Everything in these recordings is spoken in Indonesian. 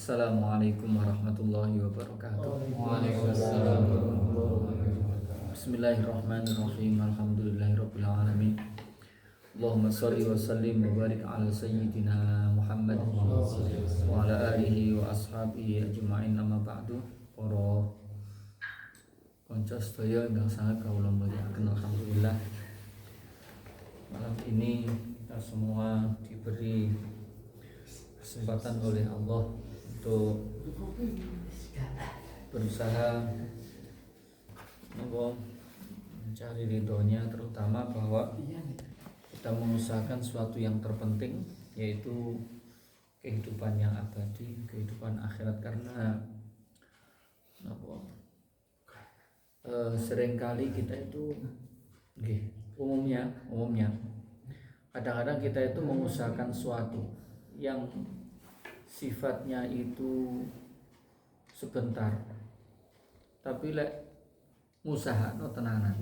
Assalamualaikum warahmatullahi wabarakatuh. Waalaikumsalam warahmatullahi wabarakatuh. Bismillahirrahmanirrahim. Alhamdulillahirabbil alamin. Allahumma shalli wa sallim wa barik ala sayyidina Muhammad wa ala alihi wa ashabihi ajma'in, amma ba'du. Para kanca sedaya ingkang sangat kawula mulyakaken, alhamdulillah malam ini kita semua diberi kesempatan oleh Allah untuk berusaha mencari ridhonya, terutama bahwa kita mengusahakan sesuatu yang terpenting, yaitu kehidupan yang abadi, kehidupan akhirat. Karena seringkali kita itu umumnya kadang-kadang kita itu mengusahakan sesuatu yang sifatnya itu sebentar, tapi lek ngusahakno tenanan.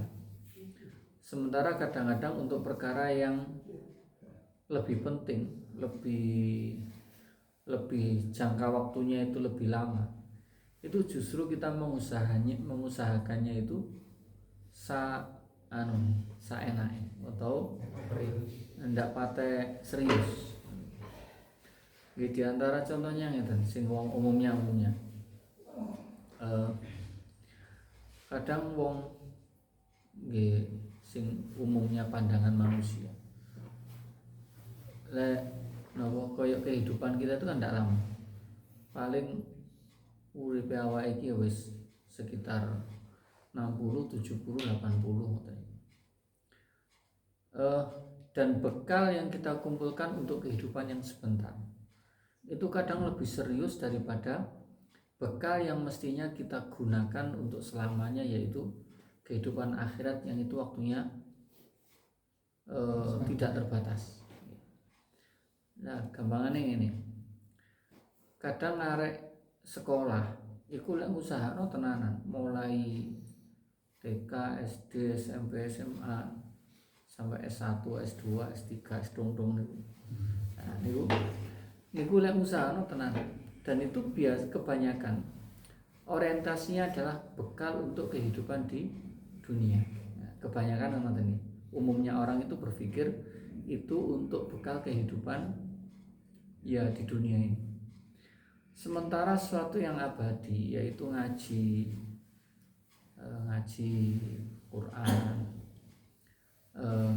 Sementara kadang-kadang untuk perkara yang lebih penting, lebih jangka waktunya itu lebih lama, itu justru kita mengusahakannya itu saenake atau ndak pate serius. Di antara contohnya ngeten, sing wong umumnya kadang wong nggih sing umumnya pandangan manusia lek napa kaya kehidupan kita itu kan ndak lama, paling uripe awake iki wis sekitar 60, 70, 80 dan bekal yang kita kumpulkan untuk kehidupan yang sebentar itu kadang lebih serius daripada bekal yang mestinya kita gunakan untuk selamanya, yaitu kehidupan akhirat yang itu waktunya tidak terbatas. Nah, gampangannya ini, kadang arek sekolah iku lek ngusahakno tenanan, mulai TK, SD, SMP, SMA sampai S1, S2, S3, S-dong niku. Nah, niku lek ngusahakno tenanan, dan itu biasa kebanyakan orientasinya adalah bekal untuk kehidupan di dunia. Nah, kebanyakan ngoten iki. Umumnya orang itu berpikir itu untuk bekal kehidupan ya di dunia ini. Sementara sesuatu yang abadi, yaitu ngaji Quran,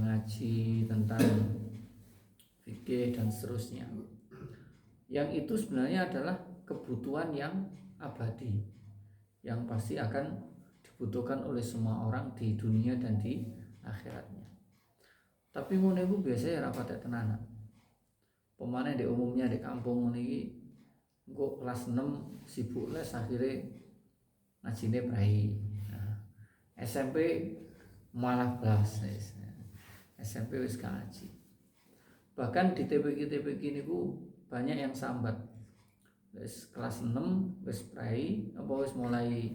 ngaji tentang fikih dan seterusnya, yang itu sebenarnya adalah kebutuhan yang abadi, yang pasti akan dibutuhkan oleh semua orang di dunia dan di akhiratnya. Tapi ngono iku biasanya ora patek tenanan. Pemane di umumnya di kampung ngono iki engko kelas 6 sibuk les, akhirnya ngajine prai. Nah, SMP malah blas. SMP wis gak ngaji. Bahkan di TPQ niku banyak yang sambat. Wis kelas 6 wis prai, apa wis mulai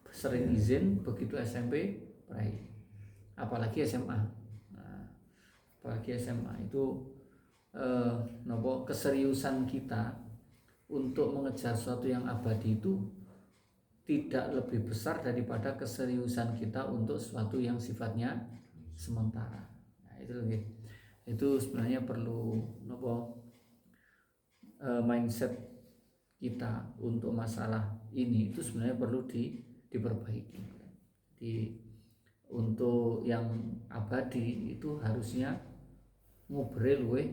sering izin, begitu SMP prai. Apalagi SMA. Nah, apalagi SMA itu keseriusan kita untuk mengejar sesuatu yang abadi itu tidak lebih besar daripada keseriusan kita untuk sesuatu yang sifatnya sementara. Nah, itu sebenarnya perlu mindset kita untuk masalah ini itu sebenarnya perlu diperbaiki. Untuk yang abadi itu harusnya ngobrol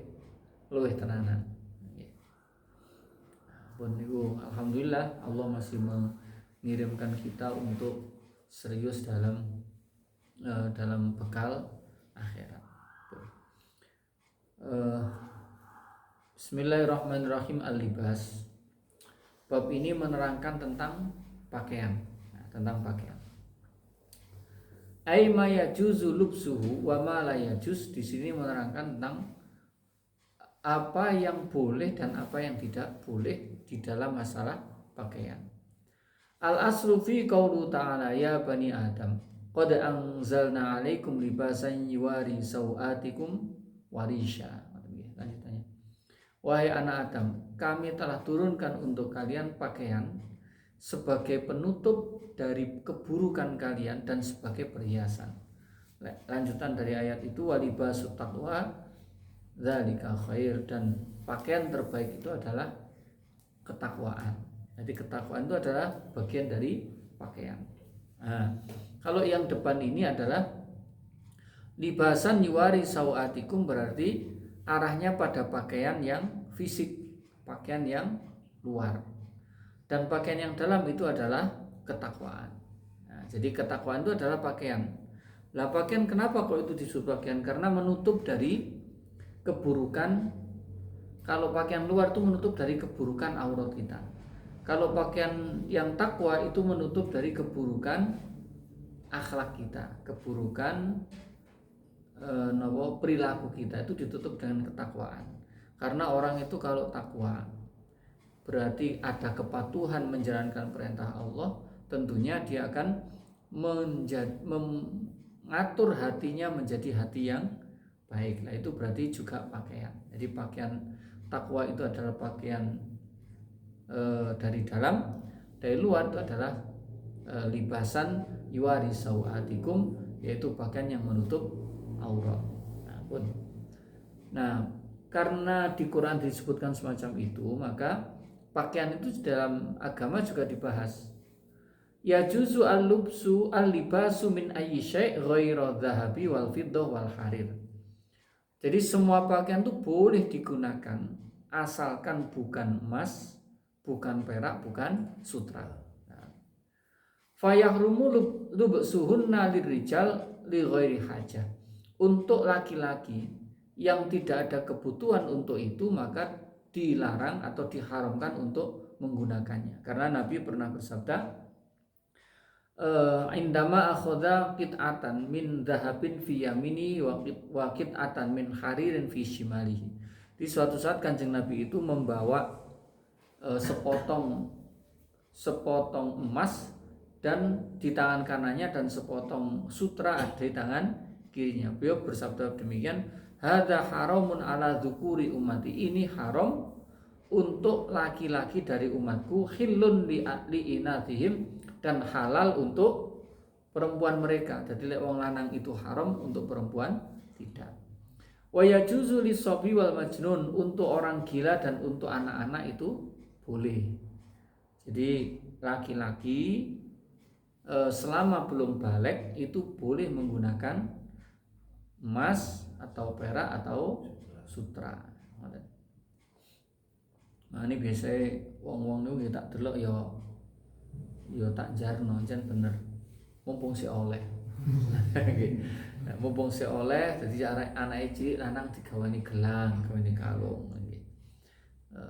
luwih tenanan. Pun niku alhamdulillah Allah masih mengirimkan kita untuk serius dalam bekal akhirat. Bismillahirrahmanirrahim. Al-libas. Bab ini menerangkan tentang pakaian. Tentang pakaian. Ai ma yajuzu lubsuhu wa ma la yajuz, di sini menerangkan tentang apa yang boleh dan apa yang tidak boleh di dalam masalah pakaian. Al-aslu fi qaulu ta'ala ya bani Adam qad anzalna 'alaikum libasan yuwari sawatikum warisha. Lanjutannya. Wahai anak Adam, kami telah turunkan untuk kalian pakaian sebagai penutup dari keburukan kalian dan sebagai perhiasan. Lanjutan dari ayat itu, walibasut taqwa dzalika khair, dan pakaian terbaik itu adalah ketakwaan. Jadi ketakwaan itu adalah bagian dari pakaian. Nah, kalau yang depan ini adalah libasan yuwari sawatikum, berarti arahnya pada pakaian yang fisik, pakaian yang luar. Dan pakaian yang dalam itu adalah ketakwaan. Nah, jadi ketakwaan itu adalah pakaian. Lah pakaian kenapa kalau itu disebut pakaian? Karena menutup dari keburukan. Kalau pakaian luar itu menutup dari keburukan aurat kita. Kalau pakaian yang takwa itu menutup dari keburukan akhlak kita, keburukan perilaku kita, itu ditutup dengan ketakwaan. Karena orang itu kalau takwa berarti ada kepatuhan menjalankan perintah Allah, tentunya dia akan mengatur hatinya menjadi hati yang baik. Nah, itu berarti juga pakaian. Jadi pakaian takwa itu adalah pakaian dari dalam, dari luar itu adalah libasan yuwari sawatikum, yaitu pakaian yang menutup aurat. Nah, karena di Quran disebutkan semacam itu, maka pakaian itu dalam agama juga dibahas. Ya juzu al-lubsu al-libasu min ayyi syai' ghairu dzahabi wal fiddah wal harir. Jadi semua pakaian itu boleh digunakan asalkan bukan emas, bukan perak, bukan sutra. Fayahrumu lubsuhunna lirijal li ghairi hajah. Untuk laki-laki yang tidak ada kebutuhan untuk itu, maka dilarang atau diharamkan untuk menggunakannya. Karena Nabi pernah bersabda, indama akhadha qit'atan min dhahabin fi yamini wa qit'atan min haririn fi shimalihi. Di suatu saat Kanjeng Nabi itu membawa sepotong emas dan di tangan kanannya, dan sepotong sutra di tangan kirinya. Beliau bersabda demikian, hadza haramun ala dzukuri ummati, ini haram untuk laki-laki dari umatku, khillun li inatihim, dan halal untuk perempuan mereka. Jadi lek wong lanang itu haram, untuk perempuan tidak. Wa yajuzu lis-sabi wal majnun, untuk orang gila dan untuk anak-anak itu boleh. Jadi laki-laki selama belum balik itu boleh menggunakan emas atau perak atau sutra. Nah ini biasanya wong-wong itu tak delok ya tak jarno jan bener, mumpung si oleh. Mumpung si oleh, jadi anak cilik lanang digawani gelang, gawani kalung.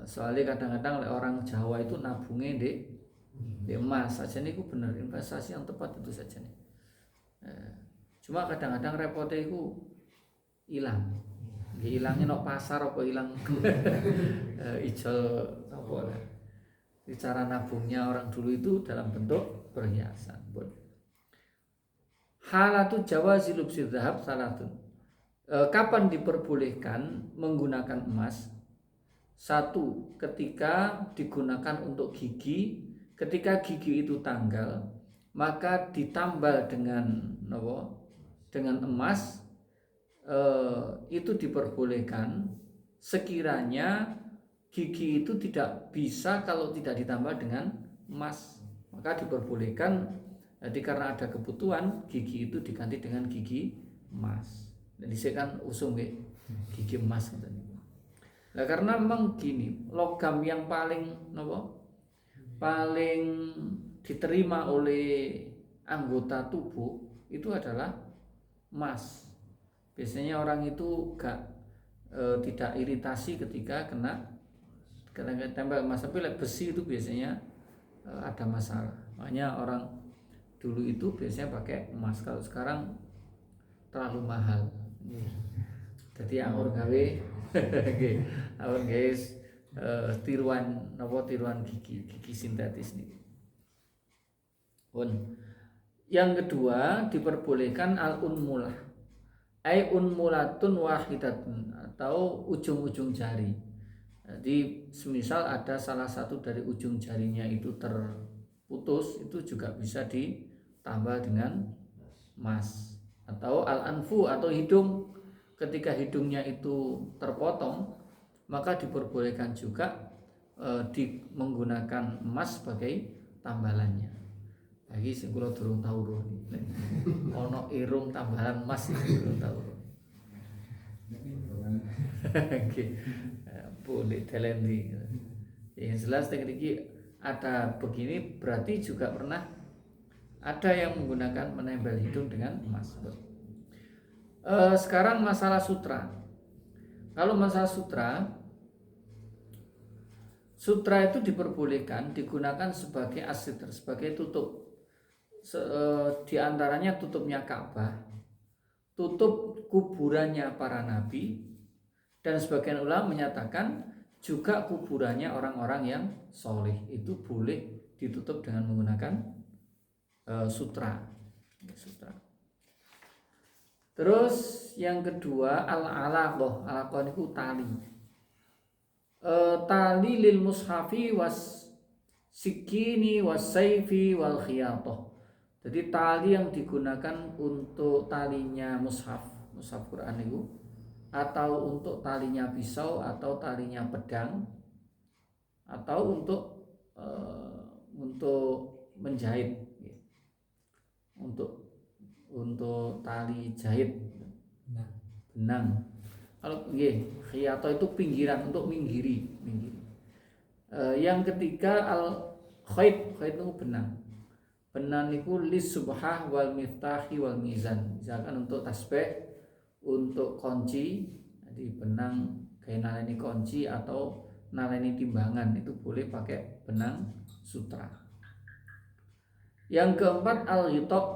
Soalnya kadang-kadang orang Jawa itu nabungnya di emas saja nih, bener investasi yang tepat itu saja nih. Cuma kadang-kadang repotnya itu hilang. Hilangnya no pasar apa hilang ijol apa lah. Cara nabungnya orang dulu itu dalam bentuk perhiasan. Halatu jawazi lubsi dzahab salatun. Kapan diperbolehkan menggunakan emas? Satu, ketika digunakan untuk gigi. Ketika gigi itu tanggal, maka ditambal dengan emas, itu diperbolehkan sekiranya gigi itu tidak bisa kalau tidak ditambal dengan emas, maka diperbolehkan. Jadi karena ada kebutuhan, gigi itu diganti dengan gigi emas. Dan disini usung gigi emas. Nah, karena memang gini, logam yang paling diterima oleh anggota tubuh itu adalah emas. Biasanya orang itu tidak iritasi ketika kena tembak emas, tapi besi itu biasanya ada masalah. Makanya orang dulu itu biasanya pakai emas. Kalau sekarang terlalu mahal. Jadi anggur gawe anggur guys, tiruan gigi sintetis nih. Yang kedua diperbolehkan al-unmulah, unmulatun wahidatun, atau ujung-ujung jari. Jadi semisal ada salah satu dari ujung jarinya itu terputus, itu juga bisa ditambah dengan emas. Atau al-anfu atau hidung, ketika hidungnya itu terpotong maka diperbolehkan juga menggunakan emas sebagai tambalannya. Lagi sing kula durung tau roh. Ono irung tambalan emas iki durung tau roh. Nggih. Boleh telendi. Yang jelas teknik ada begini berarti juga pernah ada yang menggunakan menempel hidung dengan emas. Sekarang masalah sutra. Kalau masalah sutra itu diperbolehkan digunakan sebagai asiter, sebagai tutup. Di antaranya tutupnya Ka'bah, tutup kuburannya para nabi, dan sebagian ulama menyatakan juga kuburannya orang-orang yang soleh itu boleh ditutup dengan menggunakan sutra. Terus yang kedua al-alaqah. Alaqah itu tali. Tali lil mushafi was sikini was saifi wal khiyatah. Jadi tali yang digunakan untuk talinya mushaf Quran itu, atau untuk talinya pisau atau talinya pedang, atau untuk menjahit, untuk tali jahit benang. Kalau khiyatah itu pinggiran, untuk minggiri. Yang ketiga al khayt itu benang itu lis subhah wal miftahi wal mizan. Misalkan untuk tasbih, untuk kunci, jadi benang kayak naleni kunci atau naleni timbangan itu boleh pakai benang sutra. Yang keempat al ghitaq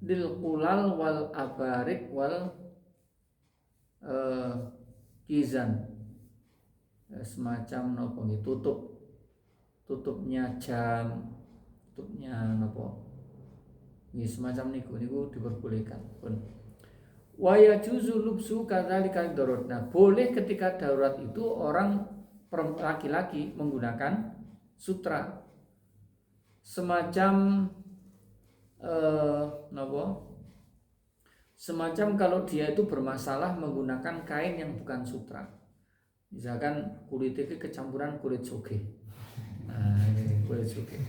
lil qulal wal abarik wal kizan. Semacam nopo tutupnya jam, tutupnya nopo ini semacam niku diperbolehkan pun. Wa yajuzu lubsu kadzalika darurat. Nah, boleh ketika darurat itu orang laki-laki menggunakan sutra. Semacam semacam kalau dia itu bermasalah menggunakan kain yang bukan sutra. Misalkan kulitnya kecampuran kulit sugih. Nah, ini kulit sugih.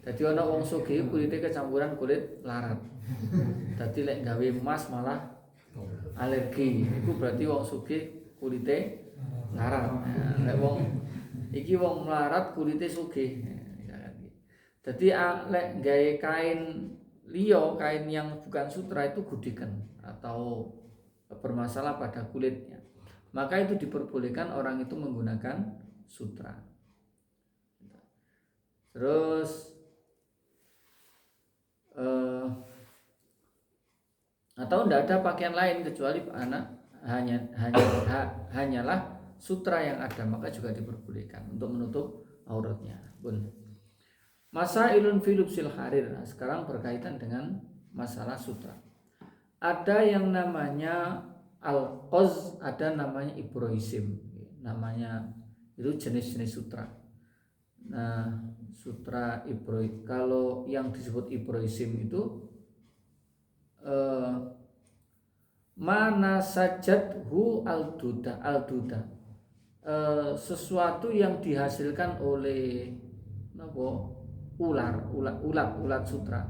Jadi ana wong sugih kulitnya kecampuran kulit larat. Dadi lek gawe emas malah alergi. Itu berarti wong sugih kulitnya larat. Nah, lek wong iki wong melarat kulitnya sugih. Jadi lek gawe kain liyo, kain yang bukan sutra itu gudikan atau bermasalah pada kulitnya, maka itu diperbolehkan orang itu menggunakan sutra. Terus atau tidak ada pakaian lain kecuali hanyalah sutra yang ada, maka juga diperbolehkan untuk menutup auratnya. Masailun filubsil harir. Nah, sekarang berkaitan dengan masalah sutra. Ada yang namanya al-qoz, ada namanya ibroisim. Namanya itu jenis-jenis sutra. Nah, sutra ibroisim, kalau yang disebut ibroisim itu mana sajadhu al-duda, sesuatu yang dihasilkan oleh ulat sutra.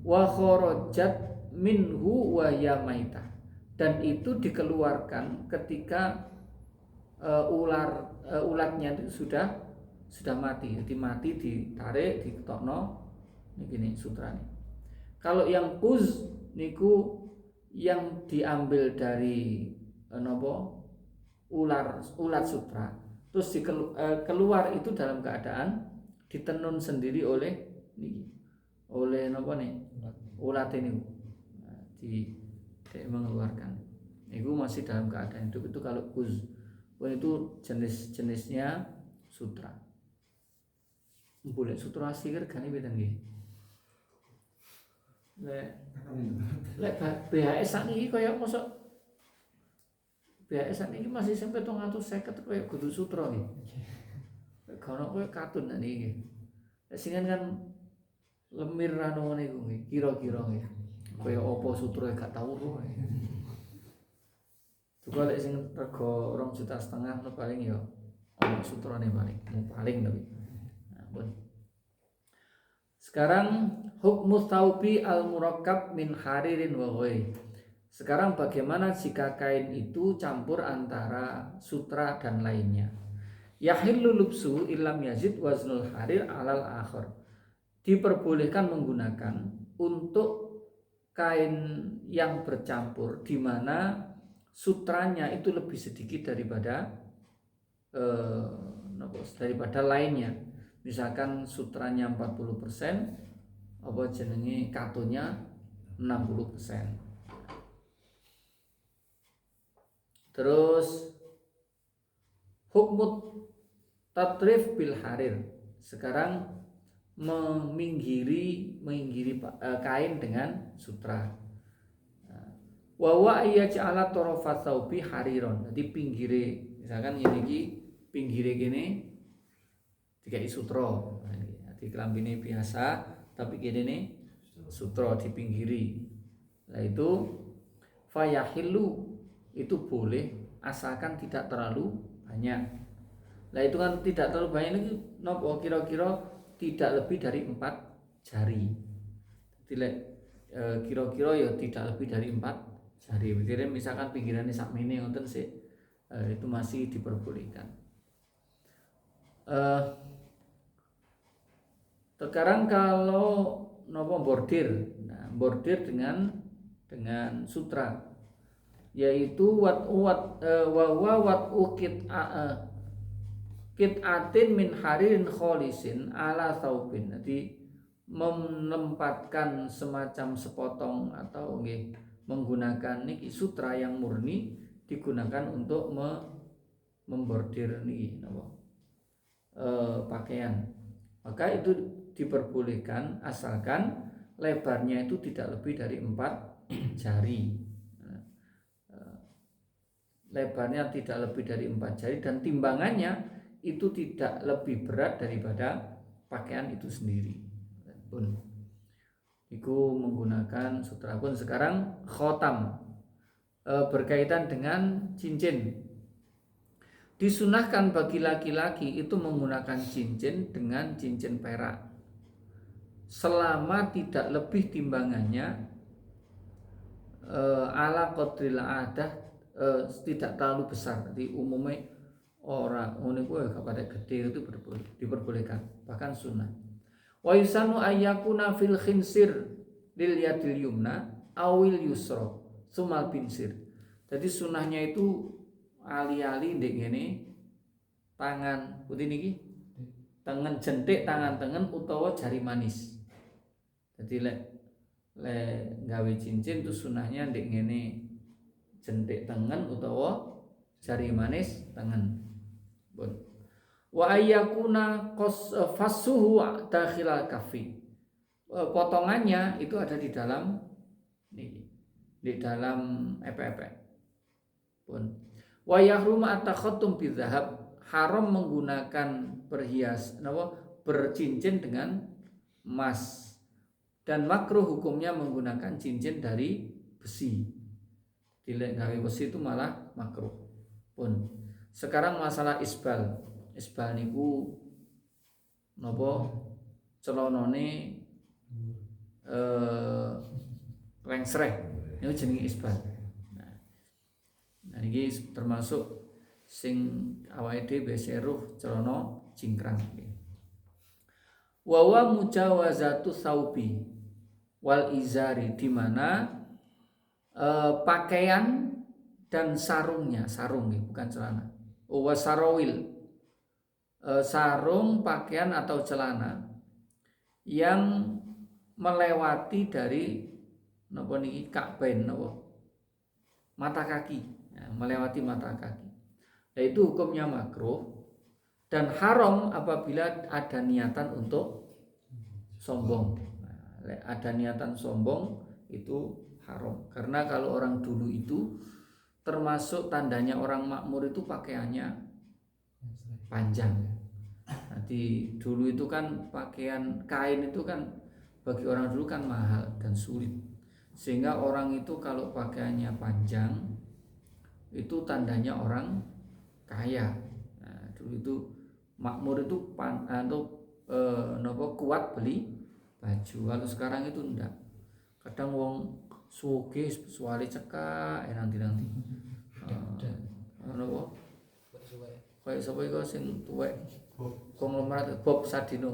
Wa kharajat minhu wa yamaita, dan itu dikeluarkan ketika ulatnya itu sudah mati. Jadi mati, ditarik, diketokno ini sutra nih. Kalau yang kuz niku yang diambil dari ulat sutra, terus keluar itu dalam keadaan ditenun sendiri oleh ulat ini, mengeluarkan. Itu masih dalam keadaan hidup. Itu kalau kuz, itu jenis-jenisnya sutra. Boleh sutra asli kan ini beda nggih. Lek BHS sakniki kaya mosok BHS ini masih sampai 750 kayak kudu sutra nih. Kalau kowe katun niki. Sing kan lemir anu niku nggih, kira-kira nggih. Kaya apa sutra gak tau roh. Juga lek sing rego 2,5 juta paling ya ana sutrane paling tapi. Nah, pun. Sekarang hukmu thawbi al-murakkab min haririn wa ghairi. Sekarang bagaimana jika kain itu campur antara sutra dan lainnya? Yahillu lubsu illam yazid waznul harir alal akhir. Diperbolehkan menggunakan untuk kain yang bercampur di mana sutranya itu lebih sedikit daripada lainnya. Misalkan sutranya 40%, apa jenenge katunnya 60%. Terus hukmut tatrif bil harir. Sekarang menginggiri kain dengan sutra. Wa wa yaj'ala tarafat thawbi hariron. Jadi pinggire misalkan ini pinggire gini dikai sutra. Jadi kelambine biasa tapi gini nih sutra di pinggiri. Nah itu fayahillu itu boleh asalkan tidak terlalu banyak. Nah itu kan tidak terlalu banyak lagi nopo kira-kira tidak lebih dari 4 jari. Jadi kira-kira ya tidak lebih dari 4 jari. Jadi misalkan pinggirannya sakmene ngoten sih itu masih diperbolehkan. Sekarang kalau nopo bordir, nah bordir dengan sutra, yaitu kit'atin min haririn kholisin ala thawbin. Jadi menempatkan semacam sepotong atau menggunakan niki sutra yang murni digunakan untuk membordir niki pakaian. Maka itu diperbolehkan asalkan lebarnya itu tidak lebih dari 4 jari. Lebarnya tidak lebih dari 4 jari dan timbangannya itu tidak lebih berat daripada pakaian itu sendiri. Pun itu menggunakan sutra. Pun sekarang khotam berkaitan dengan cincin. Disunahkan bagi laki-laki itu menggunakan cincin dengan cincin perak selama tidak lebih timbangannya ala qadril adah, tidak terlalu besar. Jadi umumnya orang uniku kepada gede itu diperbolehkan, bahkan sunnah. Wa yusanu ayyakuna fil khinsir lil yadil yumna awil yusra sumal binsir. Jadi sunnahnya itu ali-ali ndek ngene tangan putih niki tangan jentik tangan tengen utawa jari manis. Jadi lek gawe cincin itu sunnahnya ndek ngene jentik tengen utawa jari manis tengen. Wa ayyakuna fasuhu dakhilal kafi. Potongannya itu ada di dalam epek-epek. Pun wa yahrum at-takhattum bidzahab, haram menggunakan bercincin dengan emas, dan makruh hukumnya menggunakan cincin dari besi. Dilek gawe besi itu malah makruh. Pun sekarang masalah isbal niku napa celonone lengsreh niku jenenge isbal. Nah iki termasuk sing awake dhewe beseruh celana cingkrang. Wa wa mujawazatu saubi wal izari, di mana pakaian dan sarungnya, bukan celana. Wa sarawil, sarung, pakaian atau celana yang melewati dari napa niki ka'bain napa mata kaki, melewati mata kaki. Nah, itu hukumnya makruh dan haram apabila ada niatan untuk sombong. Ada niatan sombong itu haram, karena kalau orang dulu itu termasuk tandanya orang makmur itu pakaiannya panjang. Nanti dulu itu kan pakaian kain itu kan bagi orang dulu kan mahal dan sulit, sehingga orang itu kalau pakaiannya panjang itu tandanya orang kaya. Nah, dulu itu makmur itu kuat beli baju. Kalau sekarang itu enggak. Kadang wong sugih suwali cekak nanti nopo kaya sapa iku sing tuwek konglomerat Bob Sadino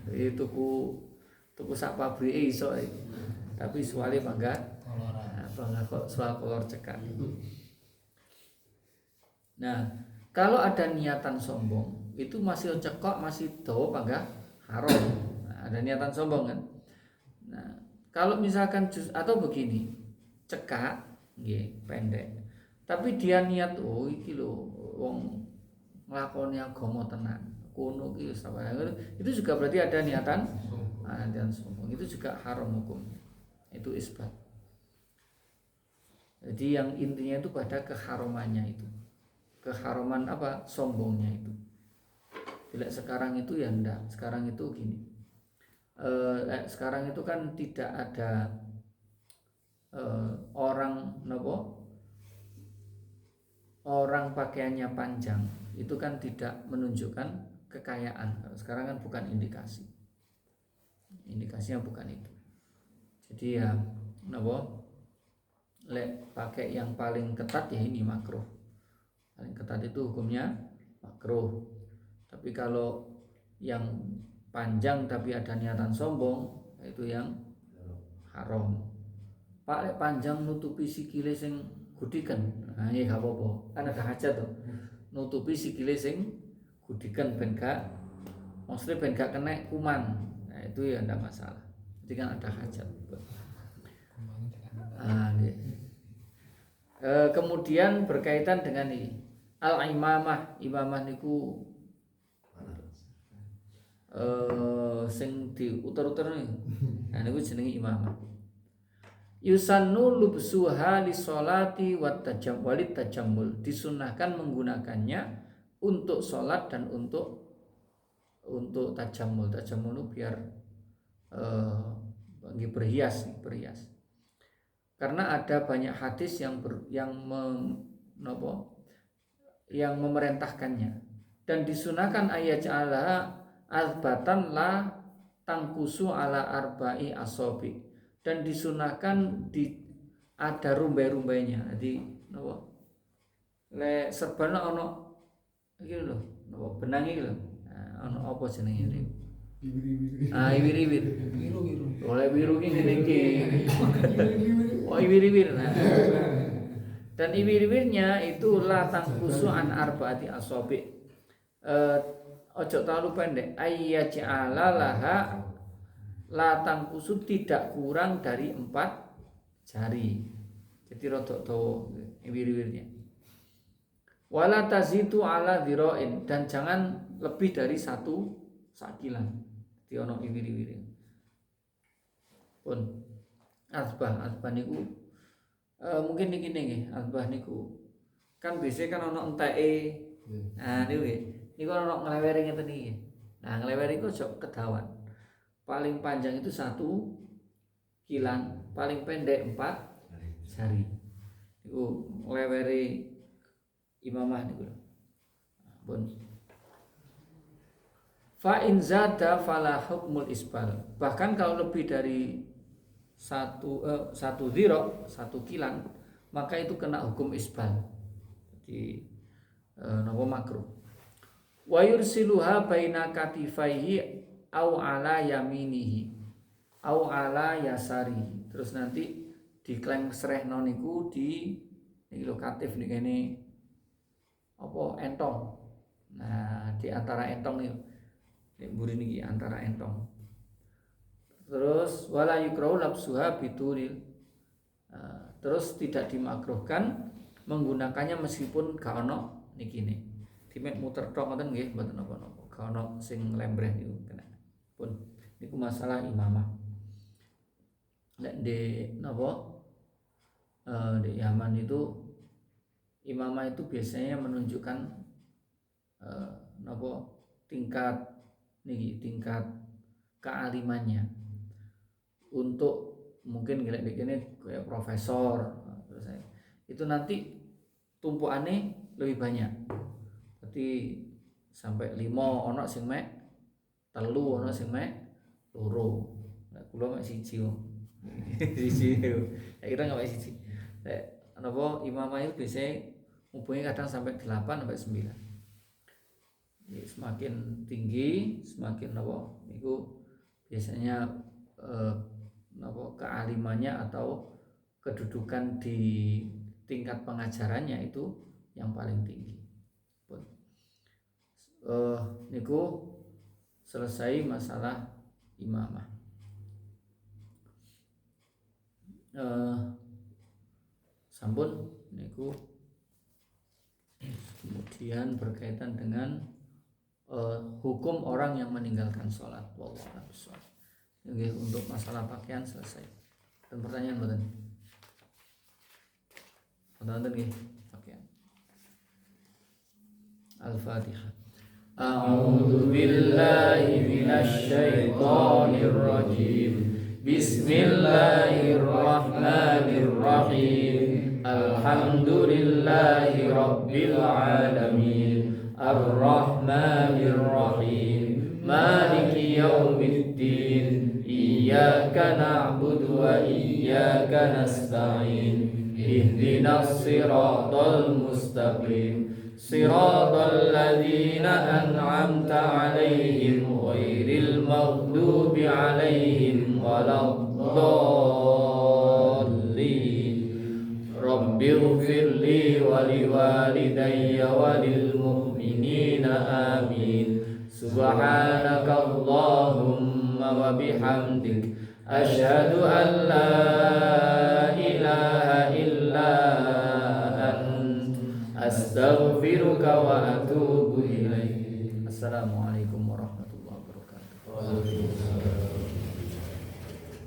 itu tuku sak pabrike iso tapi suwali bangga kok soal kolor cekak. Nah, kalau ada niatan sombong itu masih cekok, masih dawa bangga haram. Nah, ada niatan sombong kan. Nah, kalau misalkan atau begini, cekak nggih pendek. Tapi dia niat iki lho wong nglakoni agama tenan. Kono iki itu juga berarti ada niatan sombong. Itu juga haram hukumnya. Itu isbat. Jadi yang intinya itu pada keharamannya itu. Keharaman apa? Sombongnya itu. Bila sekarang itu ya enggak. Sekarang itu gini. Sekarang itu kan tidak ada orang pakaiannya panjang itu kan tidak menunjukkan kekayaan. Sekarang kan bukan indikasinya bukan itu. Jadi ya pakai yang paling ketat ya ini makruh. Paling ketat itu hukumnya makruh. Tapi kalau yang panjang tapi ada niatan sombong itu yang haram. Pak panjang nutupi sikile sing gudiken. Nah, ya gak apa-apa. Kan ada hajat tuh. Nutupi sikile sing gudiken ben gak maksudnya ben gak kena kuman. Nah, itu ya enggak masalah. Jadi kan ada hajat. Kemudian berkaitan dengan ini al-imamah niku sing diuter-uter nih. Nah niku jenenge imamah. Yusannu lubsuha lisolati walit tajammul. Disunahkan menggunakannya untuk sholat dan untuk tajammul. Tajammul itu biar berhias. Karena ada banyak hadis yang memerintahkannya dan disunahkan ayat ja'ala azbatan la tangkusu ala arba'i asobi, dan disunahkan ada rumbai-rumbainya. Jadi le serbana ono iki lho benang iki lho. Ono apa jenenge iki? Iwir-iwir. Oleh biru ki ngene iki. Oh iwir-iwir. Nah. Dan iwir-iwirnya itu la tangkusu an arbaati asobi. Ojo terlalu pendek. Ayyaj'ala laha la tangkusu, tidak kurang dari 4 jari. Jadi rodok dawa iwir-iwirnya. Wala tazitu ala dhira'in, dan jangan lebih dari 1 sakilan. Di ono iwir-iwir. Pun azbah niku mungkin niki nggih azbah niku kan biasanya kan ono enteke. Nah niku ono nglewere ngeten iki. Nah nglewere iku aja kedawan. Paling panjang itu 1 kilan, paling pendek 4 jari. Niku nglewere imamah niku. Pun fa in zada fala hukmul isbal. Bahkan kalau lebih dari 1 dhira', 1 kilan, maka itu kena hukum isbal. Jadi makruh. Wa yursiluha baina katifaihi au ala yaminihi au ala yasarihi. Terus nanti diklengserehno niku di lho katif niki kene entong. Nah, di antara entong niku mburi niki antara entong. Terus wala yukrahu labsuha bituril. Terus tidak dimakruhkan menggunakannya meskipun gak ono niki ne. Dimek muter tok ngoten nggih mboten napa-napa. Gak ono sing lembreh niku kena. Pun niku masalah imamah. Nek di Yaman itu imamah itu biasanya menunjukkan tingkat kealimannya. Untuk mungkin kayak profesor, itu nanti tumpukannya lebih banyak. Berarti sampai 5 ono sing mek 3 ono sing mek 2. Nek kula mek 1. Siji. Ya kira enggak mek 1. Imamah itu biasanya umumnya kadang sampai 8 sampai 9. Jadi semakin tinggi, semakin itu biasanya kealimannya atau kedudukan di tingkat pengajarannya itu yang paling tinggi. Niku selesai masalah imamah. Sampun niku kemudian berkaitan dengan hukum orang yang meninggalkan sholat. Wallahu a'lam. Oke, untuk masalah pakaian selesai. Dan pertanyaan mboten? Mboten nggih, pakaian. Al-Fatihah. A'udzu billahi minasy syaithanir rajim. Bismillahirrahmanirrahim. Alhamdulillahi rabbil alamin. Ar-Rahmanir-Rahim. Maliki yaumiddin. Iyyaka na'budu wa iyyaka nasta'in. Ihdinas siratal mustaqim. Siratal ladzina an'amta 'alaihim ghairil maghdubi 'alaihim waladdallin. Rabbighfirli wa liwalidayya wa lil mu'minina amin. Subhanakallahumma wa bihamdik asyhadu an la ilaha illa anta astaghfiruka wa atubu ilaik. Assalamualaikum warahmatullahi wabarakatuh.